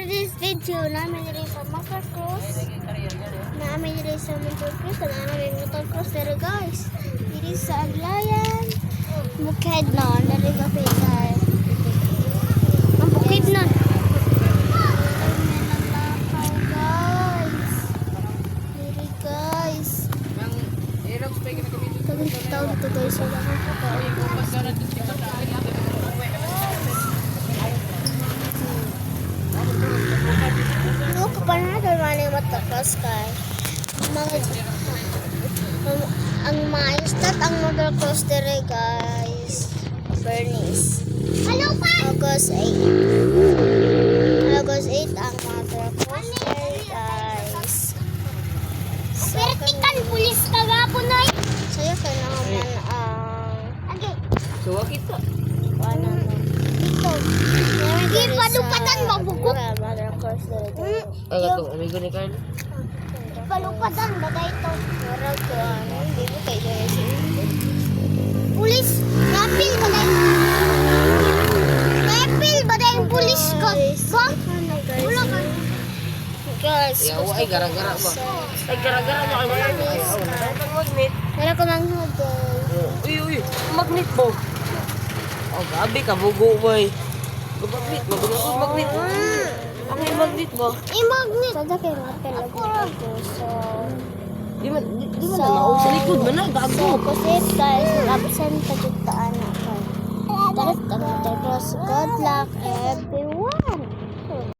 today's video namin diri sa Motocross. Namin diri sa Motocross, namin motocross pero guys, diri sa Aglayan. Bukid na, diri ba guys? Ang bukid na. Diri guys. Taon to guys, wala ko pa. Motocross kay ang maestat ang motocross dire guys. Bernice. Hello pa. August 8 ang motocross dire guys. Vertical police kagapon na. Saya kay naman ang suwa kita. Ano dito. Di padupatan mabukot. Motocross dire. Ito, amigo ni Carl. Palupatan ba ito? Mara ko hindi mo kay Jesse. Pulis, napil ba dahil? Napil ba dahil pulis ko? Bang? Wala ka. Guys, Ay, gara-gara ba? Ay, gara-gara niya kayo. Ay, magnet. wala ko mang hudol. Uy, magnet mo. Oh, gabi ka, bugo boy. Magnet, magnet. Ang magnet mo. Magnet. Sada kayo napil ako. So, Di man na maog sa likod man na, gago. kasi guys, absent pa dito anak ko. Dapat ang motocross. Good luck everyone.